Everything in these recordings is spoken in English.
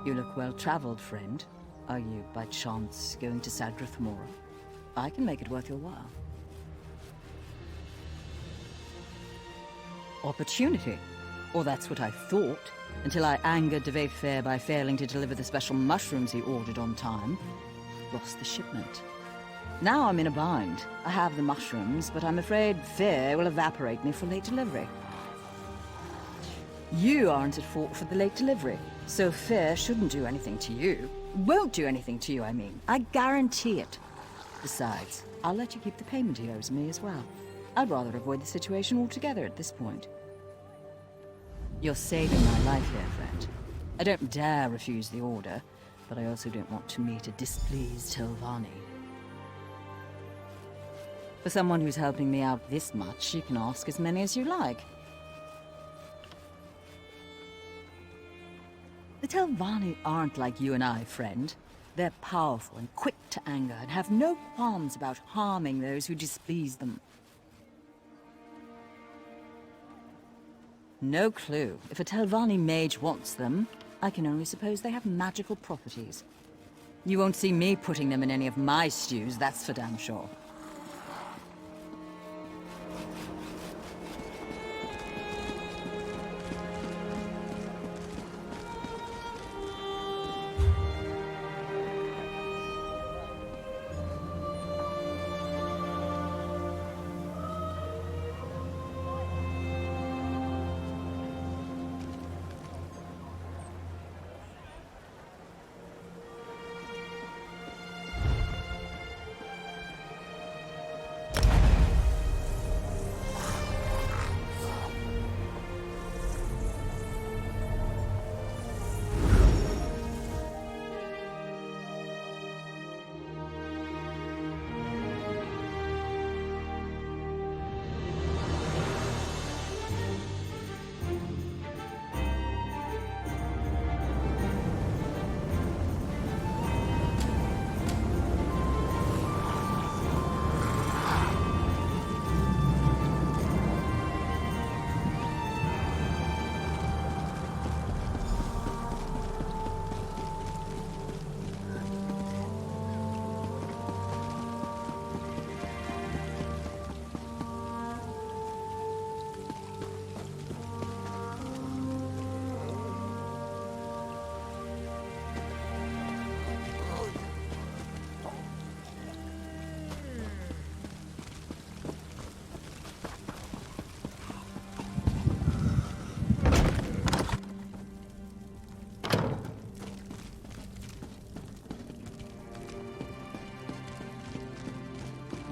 You look well-traveled, friend. Are you, by chance, going to Balmora? I can make it worth your while. Opportunity. Or that's what I thought, until I angered de Fair by failing to deliver the special mushrooms he ordered on time. Lost the shipment. Now I'm in a bind. I have the mushrooms, but I'm afraid Fair will evaporate me for late delivery. You aren't at fault for the late delivery, so Fair shouldn't do anything to you. Won't do anything to you, I mean. I guarantee it. Besides, I'll let you keep the payment he owes me as well. I'd rather avoid the situation altogether at this point. You're saving my life here, friend. I don't dare refuse the order, but I also don't want to meet a displeased Telvanni. For someone who's helping me out this much, you can ask as many as you like. The Telvanni aren't like you and I, friend. They're powerful and quick to anger and have no qualms about harming those who displease them. No clue. If a Telvanni mage wants them, I can only suppose they have magical properties. You won't see me putting them in any of my stews, that's for damn sure.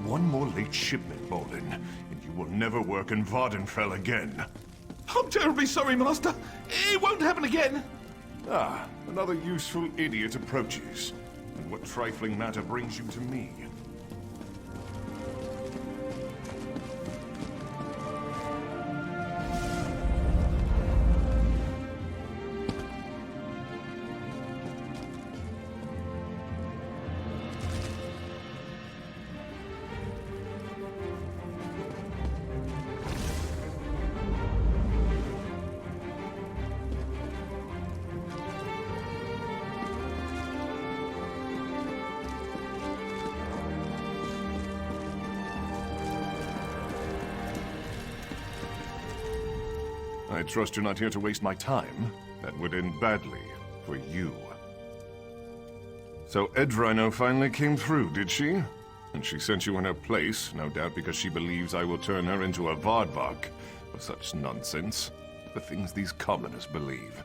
One more late shipment, Bolin, and you will never work in Vardenfell again. I'm terribly sorry, Master. It won't happen again. Ah, another useful idiot approaches. And what trifling matter brings you to me? I trust you're not here to waste my time. That would end badly for you. So Edrino finally came through, did she? And she sent you in her place, no doubt because she believes I will turn her into a Vardbach or such nonsense. The things these commoners believe.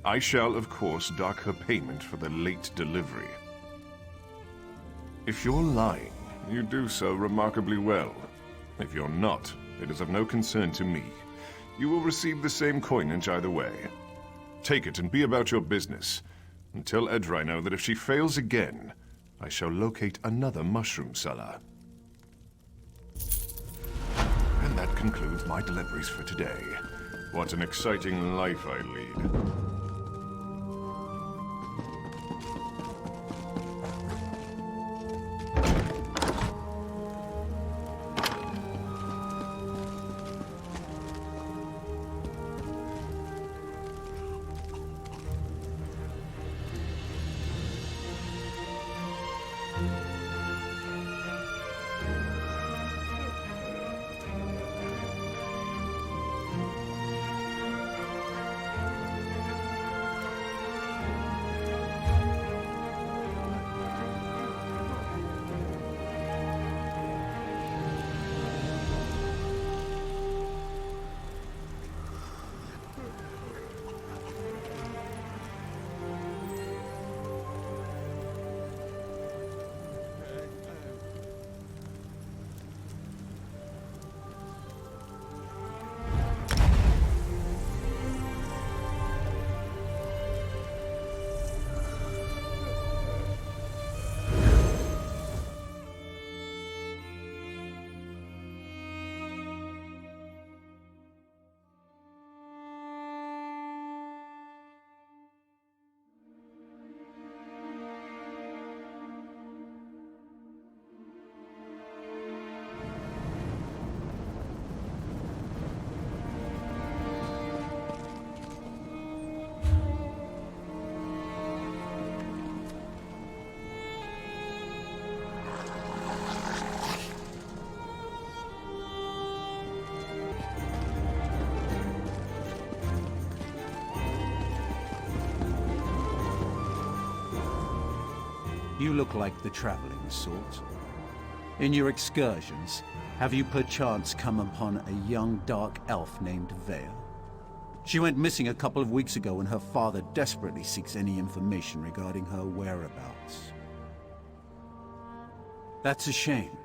I shall, of course, dock her payment for the late delivery. If you're lying, you do so remarkably well. If you're not, it is of no concern to me. You will receive the same coinage either way. Take it and be about your business. And tell Edrino that if she fails again, I shall locate another mushroom seller. And that concludes my deliveries for today. What an exciting life I lead. You look like the traveling sort. In your excursions, have you perchance come upon a young dark elf named Vea? She went missing a couple of weeks ago and her father desperately seeks any information regarding her whereabouts. That's a shame.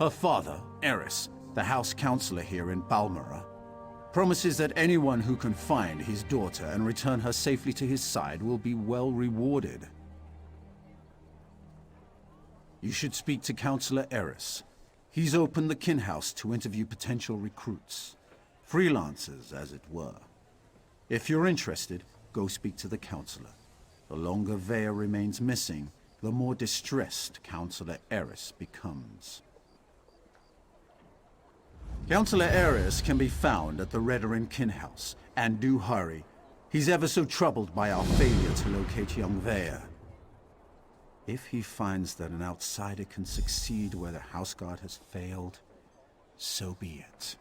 Her father, Eris, the house counselor here in Balmora, promises that anyone who can find his daughter and return her safely to his side will be well rewarded. You should speak to Counselor Eris. He's opened the kin house to interview potential recruits. Freelancers, as it were. If you're interested, go speak to the counselor. The longer Vea remains missing, the more distressed Counselor Eris becomes. Counselor Eris can be found at the Redarin kin house, and do hurry. He's ever so troubled by our failure to locate young Vea. If he finds that an outsider can succeed where the House Guard has failed, so be it.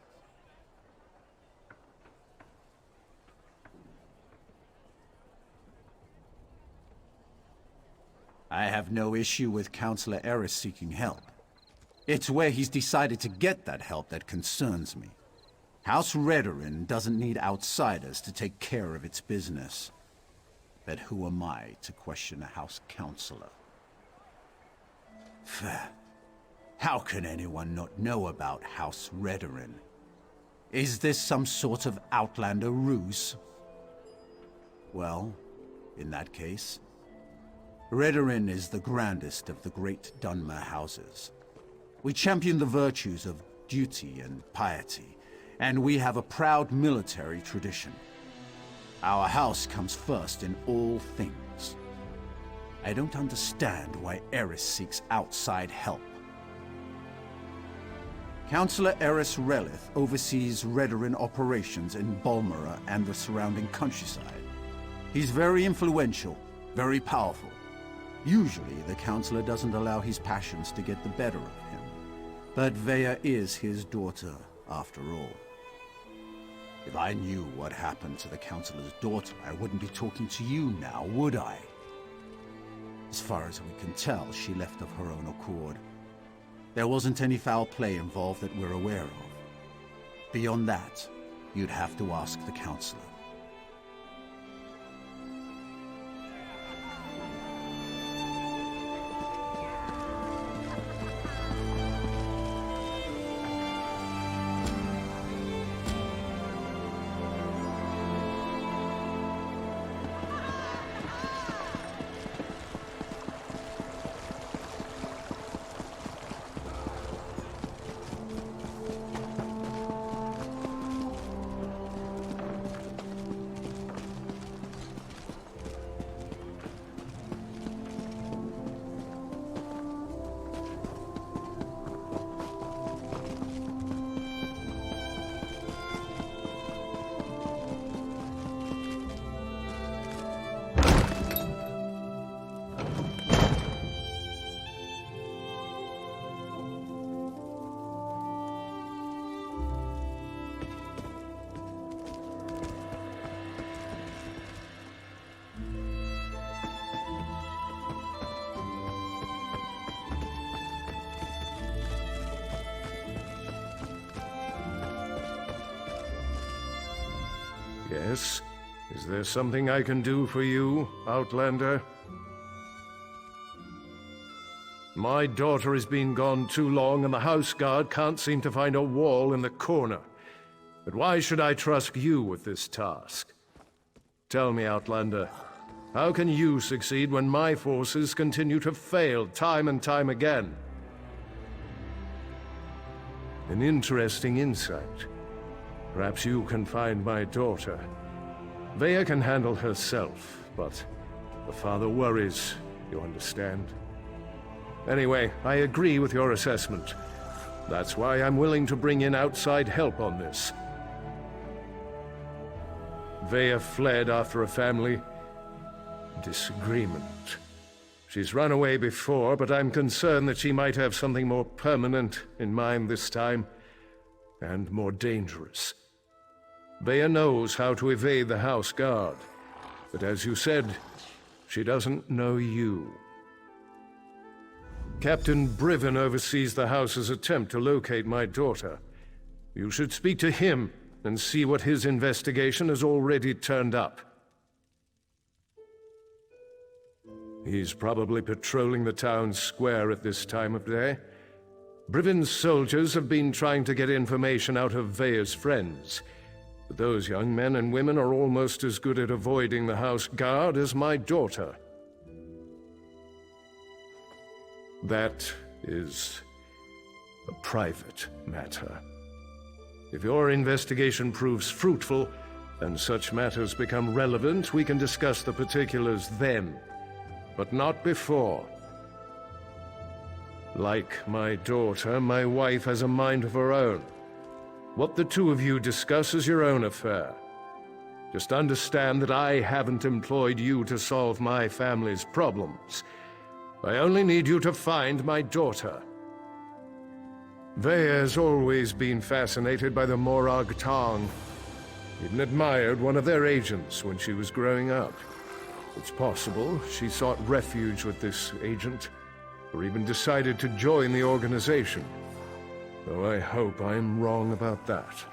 I have no issue with Counselor Eris seeking help. It's where he's decided to get that help that concerns me. House Redarin doesn't need outsiders to take care of its business. But who am I to question a House Counselor? How can anyone not know about House Redarin? Is this some sort of Outlander ruse? Well, in that case, Redarin is the grandest of the great Dunmer houses. We champion the virtues of duty and piety, and we have a proud military tradition. Our house comes first in all things. I don't understand why Eris seeks outside help. Counselor Eris Relith oversees Redarin operations in Balmora and the surrounding countryside. He's very influential, very powerful. Usually, the Counselor doesn't allow his passions to get the better of him. But Vea is his daughter, after all. If I knew what happened to the Councillor's daughter, I wouldn't be talking to you now, would I? As far as we can tell, she left of her own accord. There wasn't any foul play involved that we're aware of. Beyond that, you'd have to ask the Councillor. Yes? Is there something I can do for you, Outlander? My daughter has been gone too long, and the house guard can't seem to find a wall in the corner. But why should I trust you with this task? Tell me, Outlander, how can you succeed when my forces continue to fail time and time again? An interesting insight. Perhaps you can find my daughter. Vea can handle herself, but the father worries, you understand? Anyway, I agree with your assessment. That's why I'm willing to bring in outside help on this. Vea fled after a family disagreement. She's run away before, but I'm concerned that she might have something more permanent in mind this time, and more dangerous. Vea knows how to evade the house guard, but as you said, she doesn't know you. Captain Briven oversees the house's attempt to locate my daughter. You should speak to him and see what his investigation has already turned up. He's probably patrolling the town square at this time of day. Briven's soldiers have been trying to get information out of Vea's friends. But those young men and women are almost as good at avoiding the house guard as my daughter. That is a private matter. If your investigation proves fruitful, and such matters become relevant, we can discuss the particulars then, but not before. Like my daughter, my wife has a mind of her own. What the two of you discuss is your own affair. Just understand that I haven't employed you to solve my family's problems. I only need you to find my daughter. Vea has always been fascinated by the Morag Tong. Even admired one of their agents when she was growing up. It's possible she sought refuge with this agent, or even decided to join the organization. Though I hope I'm wrong about that.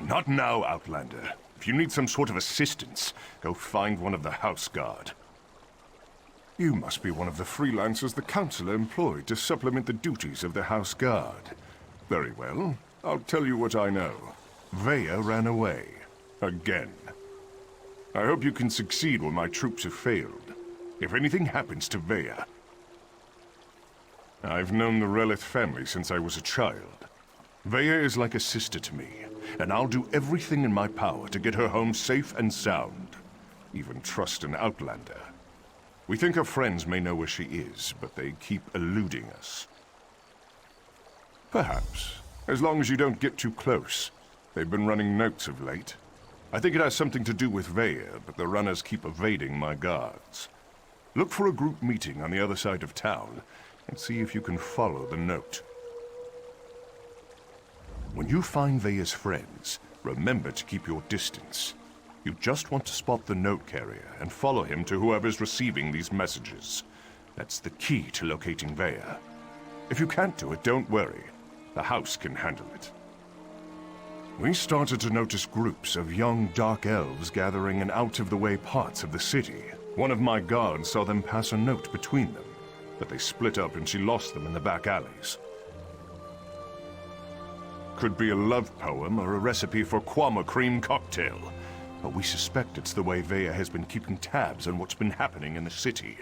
Not now, Outlander. If you need some sort of assistance, go find one of the house guard. You must be one of the freelancers the Council employed to supplement the duties of the House Guard. Very well. I'll tell you what I know. Veya ran away. Again. I hope you can succeed when my troops have failed. If anything happens to Veya... I've known the Relith family since I was a child. Veya is like a sister to me, and I'll do everything in my power to get her home safe and sound. Even trust an outlander. We think our friends may know where she is, but they keep eluding us. Perhaps. As long as you don't get too close. They've been running notes of late. I think it has something to do with Veya, but the runners keep evading my guards. Look for a group meeting on the other side of town, and see if you can follow the note. When you find Veya's friends, remember to keep your distance. You just want to spot the note carrier and follow him to whoever's receiving these messages. That's the key to locating Veya. If you can't do it, don't worry. The house can handle it. We started to notice groups of young dark elves gathering in out-of-the-way parts of the city. One of my guards saw them pass a note between them, but they split up and she lost them in the back alleys. Could be a love poem or a recipe for Kwama cream cocktail. But we suspect it's the way Veya has been keeping tabs on what's been happening in the city.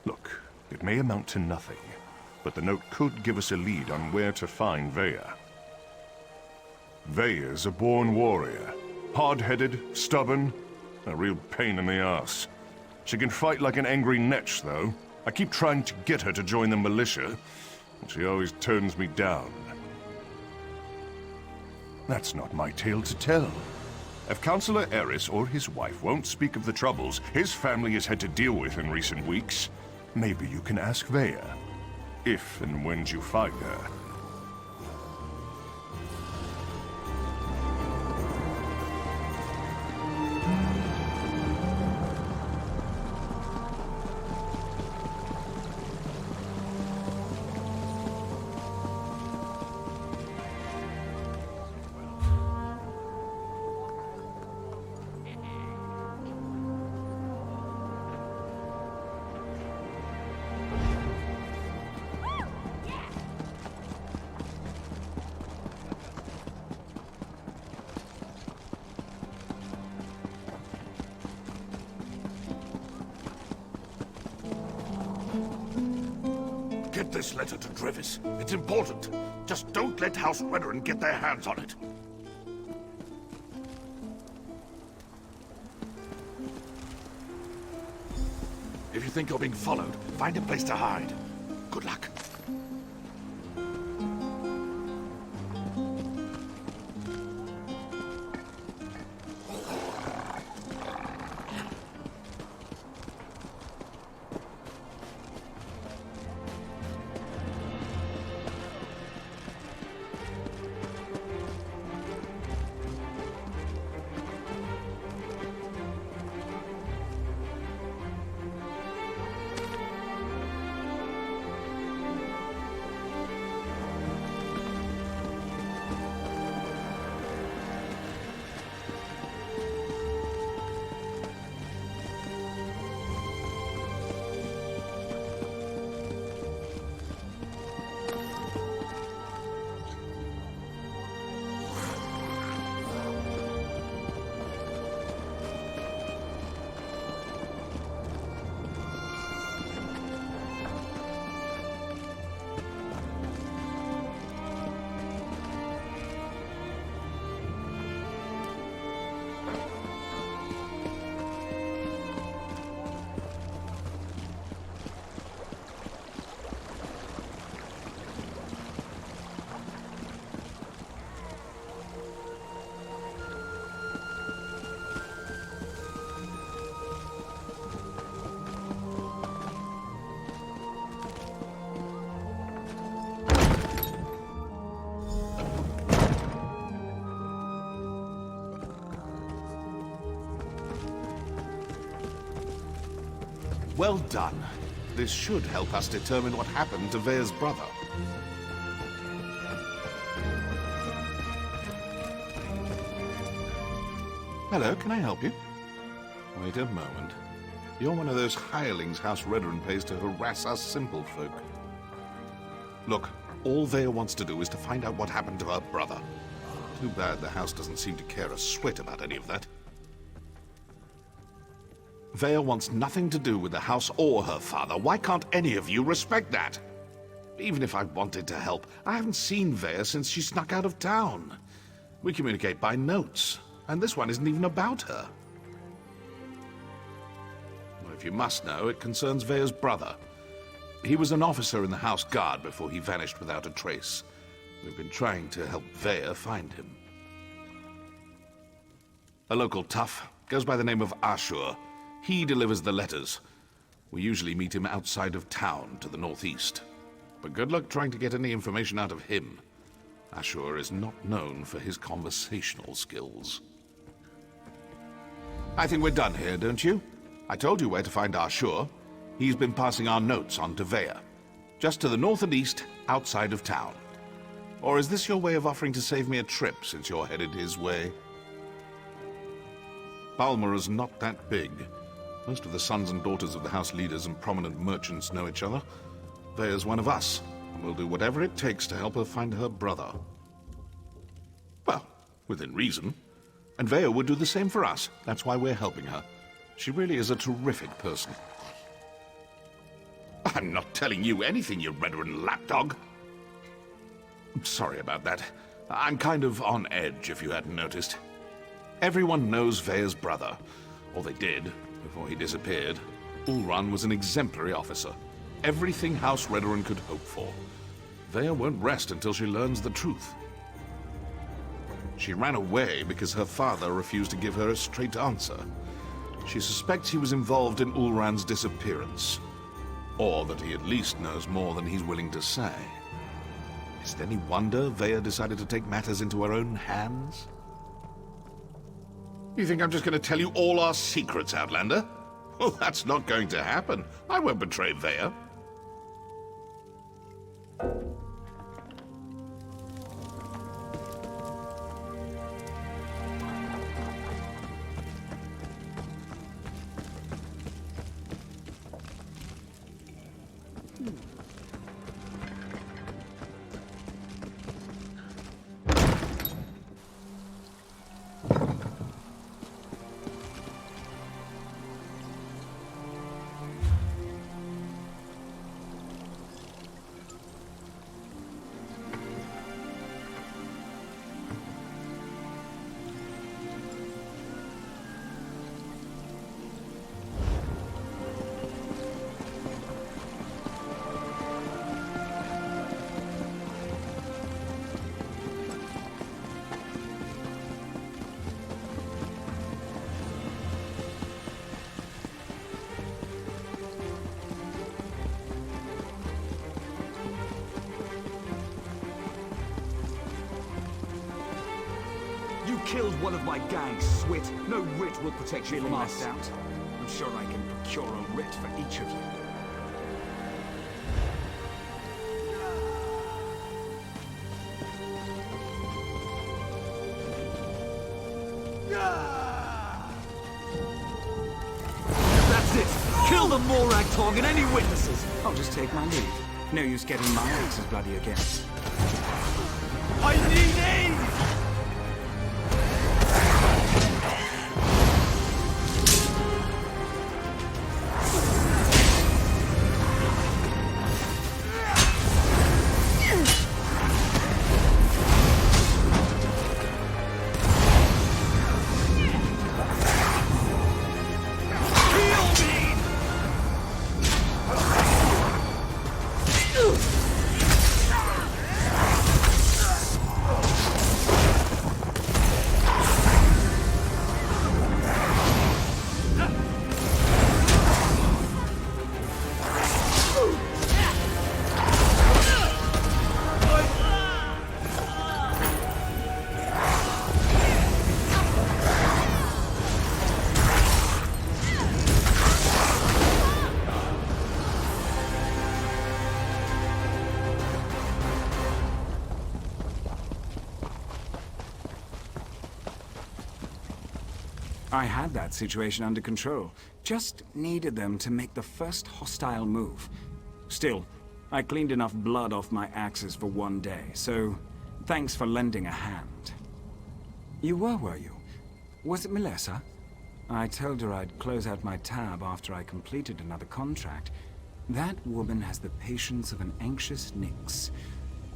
Look, it may amount to nothing, but the note could give us a lead on where to find Veya. Veya's a born warrior. Hard-headed, stubborn, a real pain in the ass. She can fight like an angry netch, though. I keep trying to get her to join the militia, and she always turns me down. That's not my tale to tell. If Councillor Eris or his wife won't speak of the troubles his family has had to deal with in recent weeks, maybe you can ask Veya. If and when you find her. Get this letter to Drevis. It's important. Just don't let House Redoran get their hands on it. If you think you're being followed, find a place to hide. Good luck. Well done. This should help us determine what happened to Veya's brother. Hello, can I help you? Wait a moment. You're one of those hirelings House Redoran pays to harass us simple folk. Look, all Vea wants to do is to find out what happened to her brother. Too bad the house doesn't seem to care a swit about any of that. Vea wants nothing to do with the house or her father. Why can't any of you respect that? Even if I wanted to help, I haven't seen Vea since she snuck out of town. We communicate by notes, and this one isn't even about her. Well, if you must know, it concerns Vea's brother. He was an officer in the House Guard before he vanished without a trace. We've been trying to help Vea find him. A local tough, goes by the name of Ashur. He delivers the letters. We usually meet him outside of town to the northeast. But good luck trying to get any information out of him. Ashur is not known for his conversational skills. I think we're done here, don't you? I told you where to find Ashur. He's been passing our notes on to Vea. Just to the north and east, outside of town. Or is this your way of offering to save me a trip, since you're headed his way? Balmora's not that big. Most of the sons and daughters of the house leaders and prominent merchants know each other. Vea's one of us, and we'll do whatever it takes to help her find her brother. Well, within reason. And Vea would do the same for us. That's why we're helping her. She really is a terrific person. I'm not telling you anything, you Redoran lapdog. Sorry about that. I'm kind of on edge, if you hadn't noticed. Everyone knows Vea's brother, or they did, before he disappeared. Ulran was an exemplary officer. Everything House Redoran could hope for. Vea won't rest until she learns the truth. She ran away because her father refused to give her a straight answer. She suspects he was involved in Ulran's disappearance. Or that he at least knows more than he's willing to say. Is it any wonder Vea decided to take matters into her own hands? You think I'm just going to tell you all our secrets, Outlander? Well, that's not going to happen. I won't betray Vea. Killed one of my gang, Swit. No writ will protect you from my doubt. I'm sure I can procure a writ for each of you. That's it! Kill the Morag Tog and any witnesses! I'll just take my leave. No use getting my axes bloody again. I need aid! I had that situation under control. Just needed them to make the first hostile move. Still, I cleaned enough blood off my axes for one day, so thanks for lending a hand. You were you? Was it Melissa? I told her I'd close out my tab after I completed another contract. That woman has the patience of an anxious Nyx.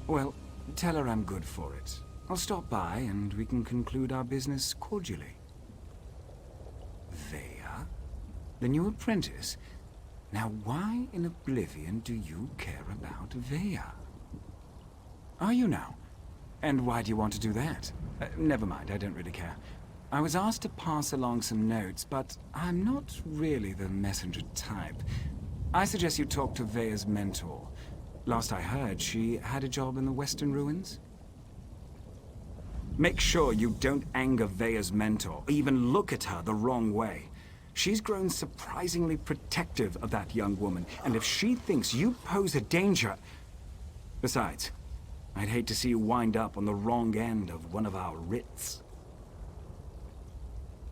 Well, tell her I'm good for it. I'll stop by and we can conclude our business cordially. Vea? The new apprentice? Now why in oblivion do you care about Vea? Are you now? And why do you want to do that? Never mind, I don't really care. I was asked to pass along some notes, but I'm not really the messenger type. I suggest you talk to Vea's mentor. Last I heard, she had a job in the Western Ruins. Make sure you don't anger Vea's mentor, or even look at her the wrong way. She's grown surprisingly protective of that young woman, and if she thinks you pose a danger... Besides, I'd hate to see you wind up on the wrong end of one of our writs.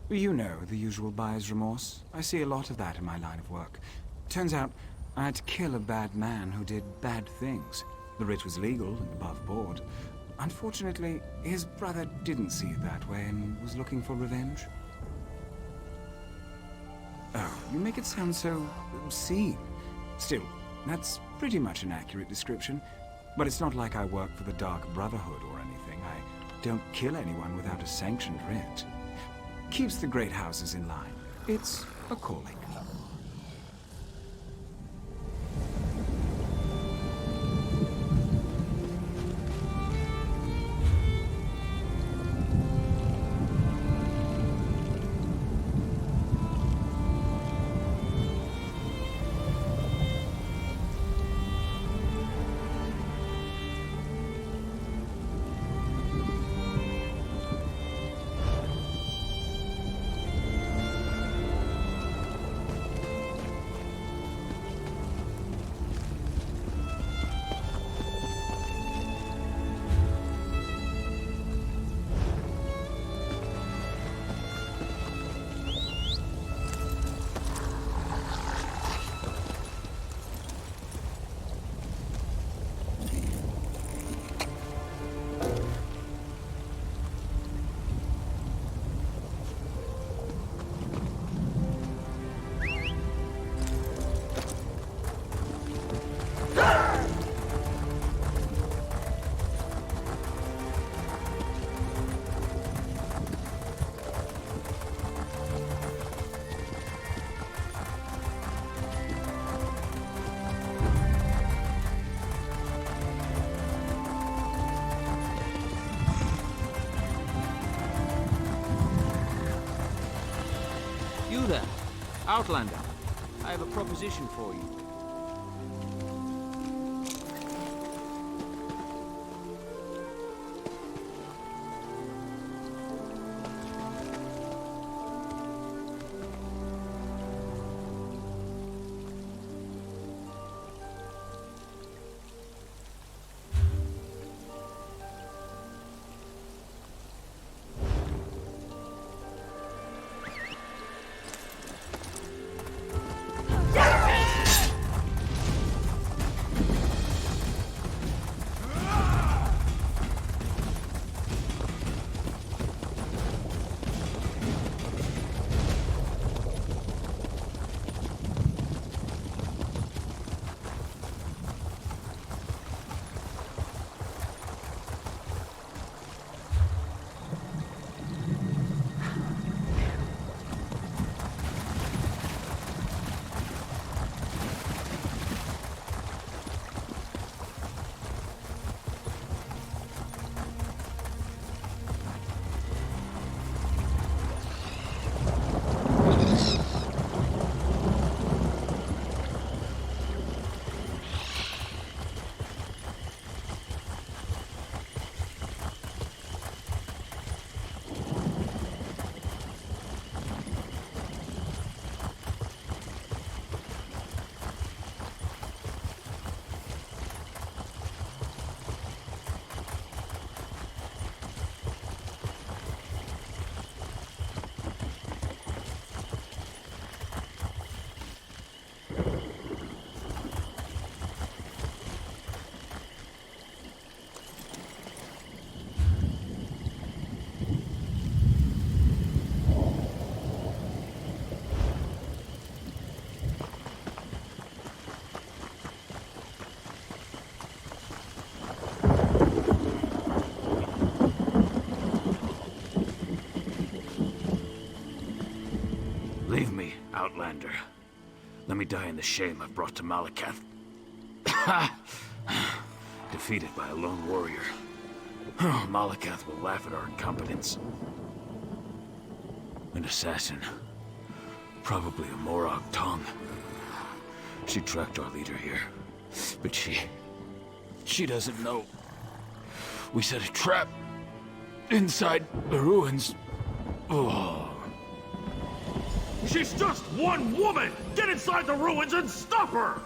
You know, the usual buyer's remorse. I see a lot of that in my line of work. Turns out, I had to kill a bad man who did bad things. The writ was legal and above board. Unfortunately, his brother didn't see it that way and was looking for revenge. Oh, you make it sound so obscene. Still, that's pretty much an accurate description. But it's not like I work for the Dark Brotherhood or anything. I don't kill anyone without a sanctioned writ. Keeps the great houses in line. It's a calling. You there, Outlander. I have a proposition for you. Outlander. Let me die in the shame I've brought to Malakath. Defeated by a lone warrior. Malakath will laugh at our incompetence. An assassin. Probaba Morag Tong. She tracked our leader here. But she doesn't know. We set a trap inside the ruins. Oh. She's just one woman! Get inside the ruins and stop her!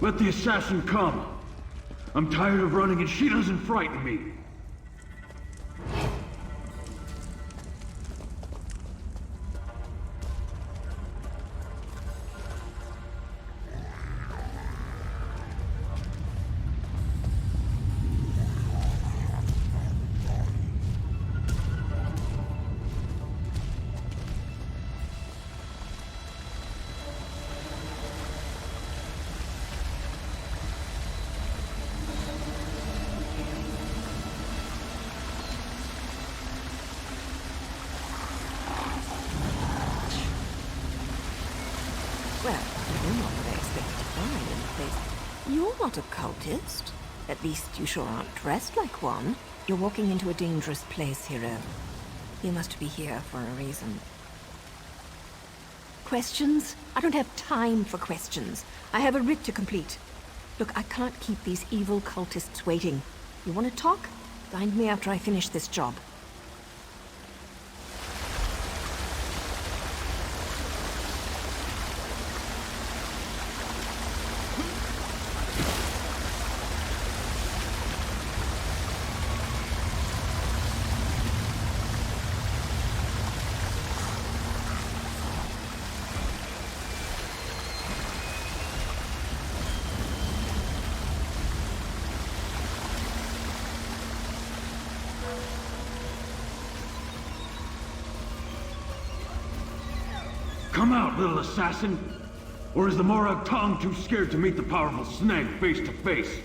Let the assassin come. I'm tired of running and she doesn't frighten me. Well, you're not what I expected to find in the place. You're not a cultist. At least you sure aren't dressed like one. You're walking into a dangerous place, hero. You must be here for a reason. Questions? I don't have time for questions. I have a writ to complete. Look, I can't keep these evil cultists waiting. You want to talk? Find me after I finish this job. Come out, little assassin! Or is the Morag Tong too scared to meet the powerful snake face to face?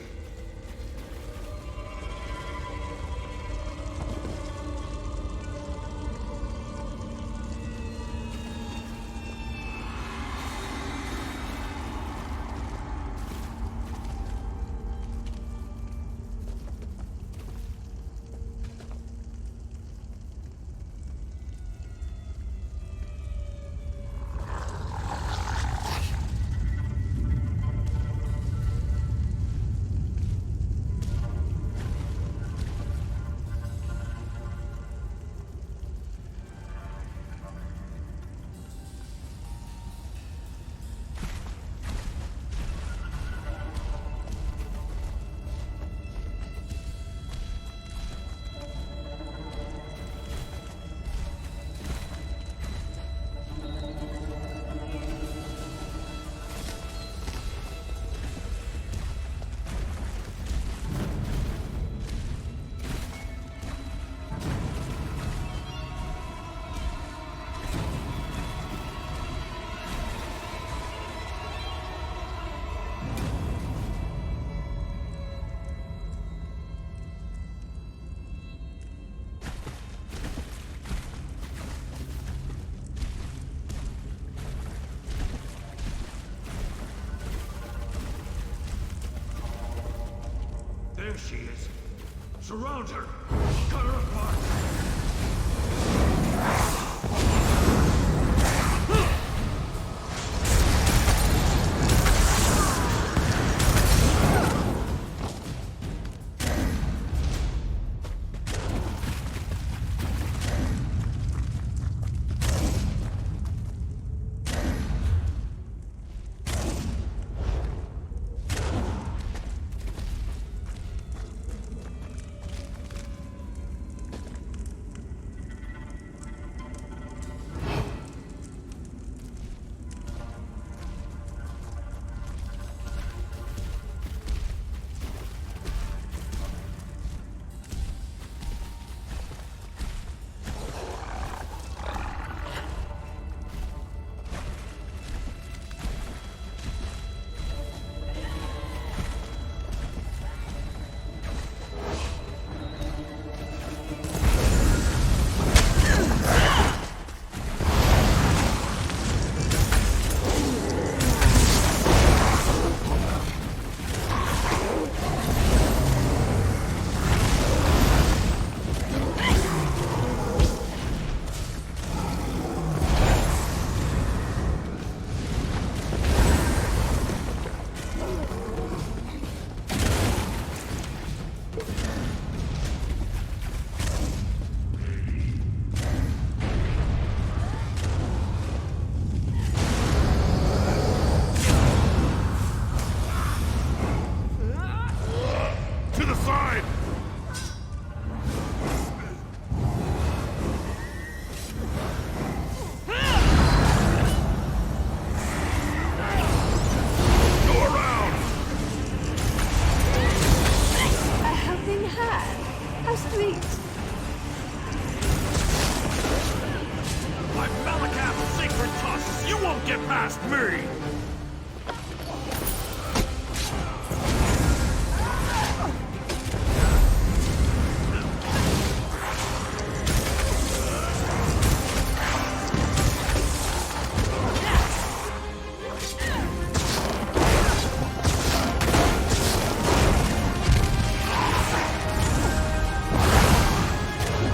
There she is. Surround her. Cut her apart.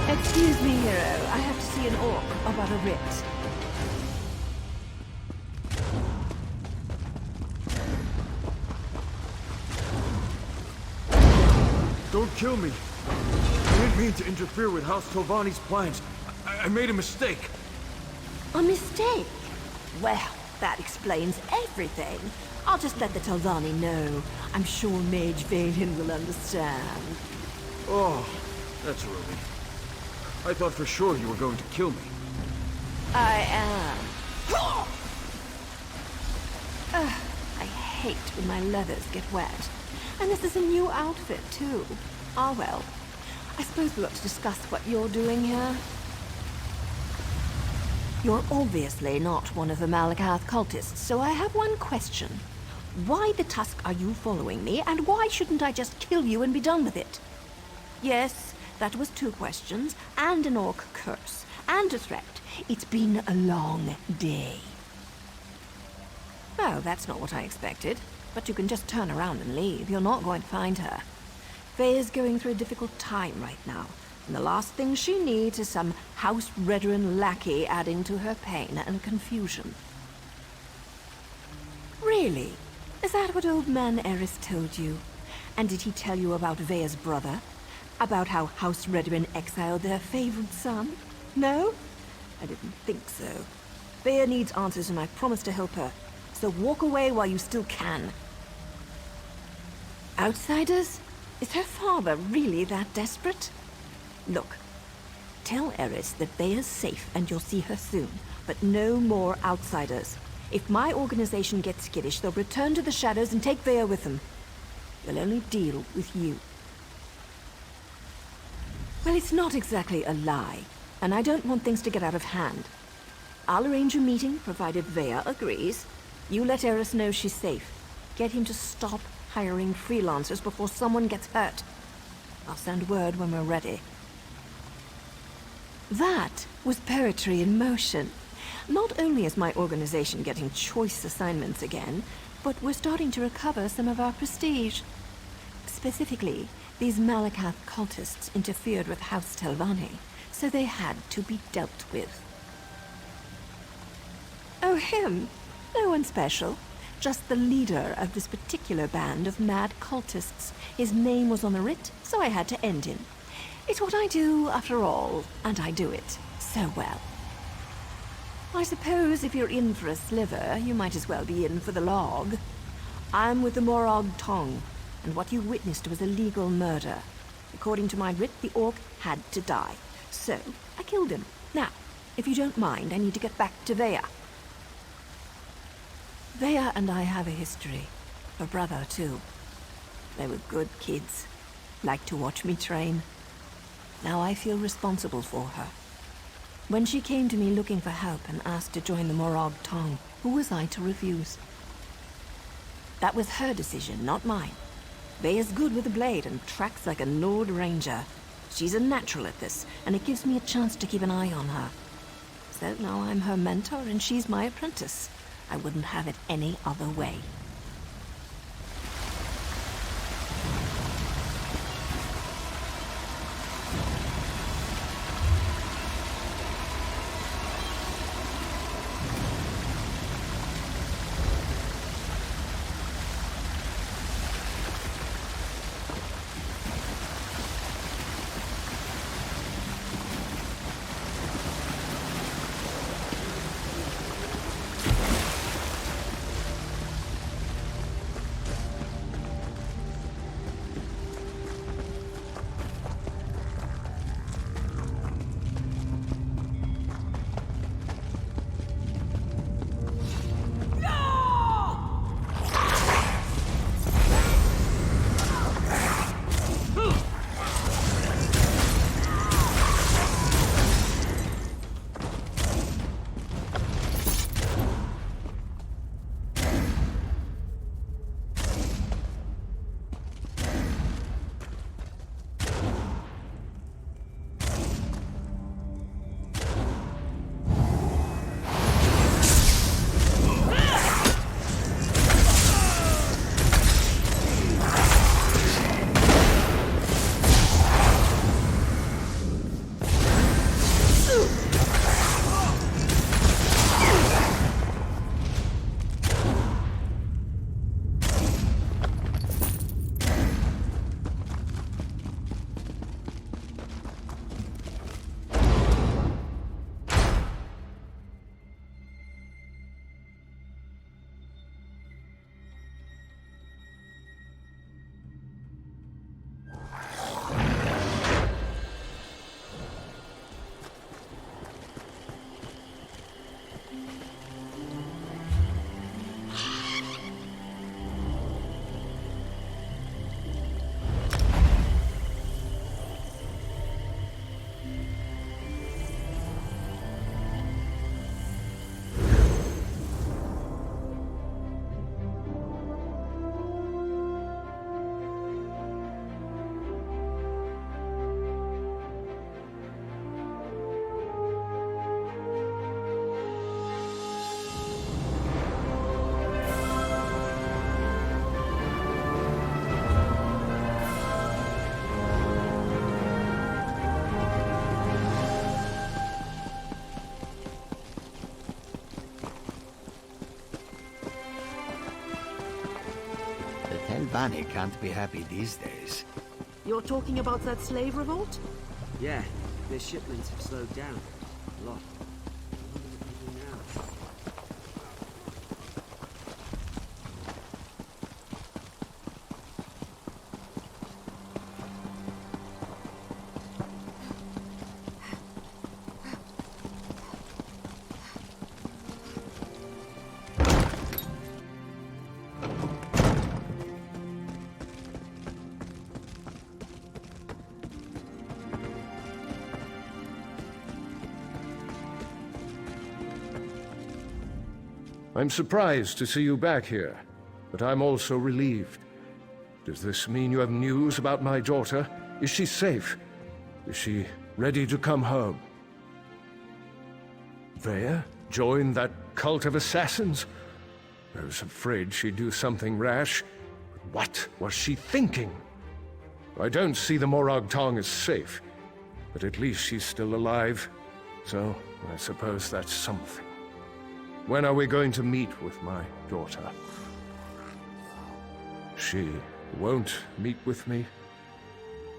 Excuse me, hero. I have to see an orc about a writ. Don't kill me. I didn't mean to interfere with House Tovani's plans. I made a mistake. A mistake? Well, that explains everything. I'll just let the Tovani know. I'm sure Mage Valen will understand. Oh, that's a relief. I thought for sure you were going to kill me. I am. I hate when my leathers get wet. And this is a new outfit, too. Ah, well. I suppose we ought to discuss what you're doing here. You're obviously not one of the Malakath cultists, so I have one question. Why the tusk are you following me, and why shouldn't I just kill you and be done with it? Yes, that was 2 questions, and an orc curse, and a threat. It's been a long day. Oh, that's not what I expected. But you can just turn around and leave. You're not going to find her. Faye is going through a difficult time right now, and the last thing she needs is some House Redoran lackey adding to her pain and confusion. Really? Is that what old man Eris told you? And did he tell you about Vea's brother? About how House Redoran exiled their favorite son? No? I didn't think so. Vea needs answers, and I promise to help her. So walk away while you still can. Outsiders? Is her father really that desperate? Look, tell Eris that Vea's safe and you'll see her soon, but no more outsiders. If my organization gets skittish, they'll return to the shadows and take Vea with them. They'll only deal with you. Well, it's not exactly a lie, and I don't want things to get out of hand. I'll arrange a meeting, provided Vea agrees. You let Eris know she's safe. Get him to stop hiring freelancers before someone gets hurt. I'll send word when we're ready. That was poetry in motion. Not only is my organization getting choice assignments again, but we're starting to recover some of our prestige. Specifically, These Malakath cultists interfered with House Telvanni, so they had to be dealt with. Oh, him? No one special. Just the leader of this particular band of mad cultists. His name was on the writ, so I had to end him. It's what I do, after all, and I do it so well. I suppose if you're in for a sliver, you might as well be in for the log. I'm with the Morag Tong, and what you witnessed was a legal murder. According to my writ, the orc had to die. So, I killed him. Now, if you don't mind, I need to get back to Veya. Veya and I have a history. Her brother, too. They were good kids. Liked to watch me train. Now I feel responsible for her. When she came to me looking for help and asked to join the Morag Tong, who was I to refuse? That was her decision, not mine. Veya's good with a blade and tracks like a Nord Ranger. She's a natural at this, and it gives me a chance to keep an eye on her. So now I'm her mentor and she's my apprentice. I wouldn't have it any other way. Telvanni can't be happy these days. You're talking about that slave revolt? Yeah, their shipments have slowed down a lot. I'm surprised to see you back here, but I'm also relieved. Does this mean you have news about my daughter? Is she safe? Is she ready to come home? Veya joined that cult of assassins? I was afraid she'd do something rash. What was she thinking? I don't see the Morag Tong as safe, but at least she's still alive, so I suppose that's something. When are we going to meet with my daughter? She won't meet with me?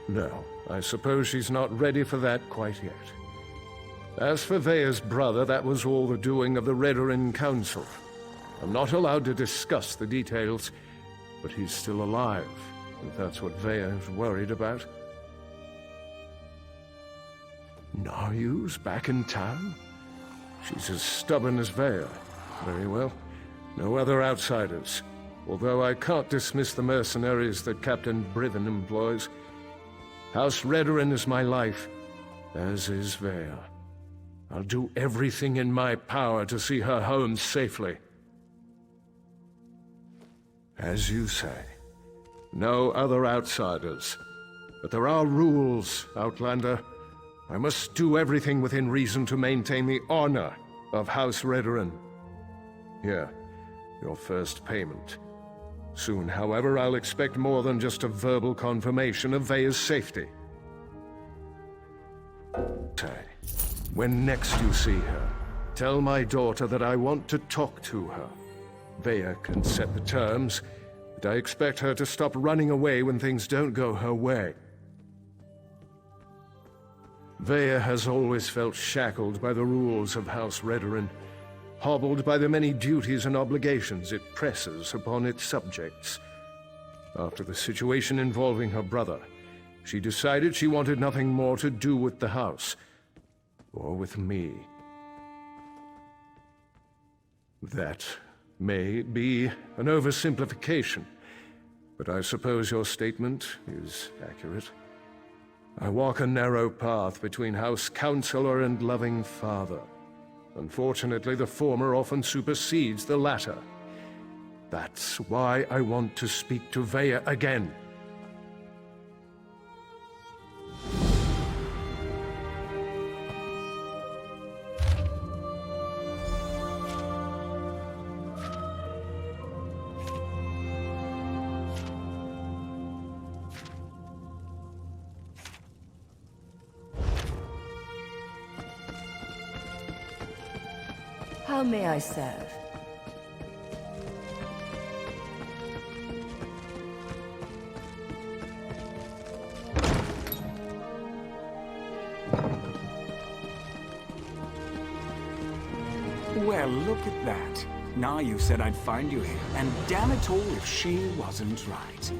No, I suppose she's not ready for that quite yet. As for Vea's brother, that was all the doing of the Redarin Council. I'm not allowed to discuss the details, but he's still alive, if that's what Vea is worried about. Naryu's back in town? She's as stubborn as Vea. Very well. No other outsiders. Although I can't dismiss the mercenaries that Captain Brivin employs. House Redarin is my life, as is Vea. I'll do everything in my power to see her home safely. As you say, no other outsiders. But there are rules, Outlander. I must do everything within reason to maintain the honor of House Redarin. Here, your first payment. Soon, however, I'll expect more than just a verbal confirmation of Vea's safety. Say, when next you see her, tell my daughter that I want to talk to her. Vea can set the terms, but I expect her to stop running away when things don't go her way. Vea has always felt shackled by the rules of House Redarin, hobbled by the many duties and obligations it presses upon its subjects. After the situation involving her brother, she decided she wanted nothing more to do with the house, or with me. That may be an oversimplification, but I suppose your statement is accurate. I walk a narrow path between House Counselor and loving father. Unfortunately, the former often supersedes the latter. That's why I want to speak to Vea again. How may I serve? Well, look at that. Now you said I'd find you here, and damn it all if she wasn't right.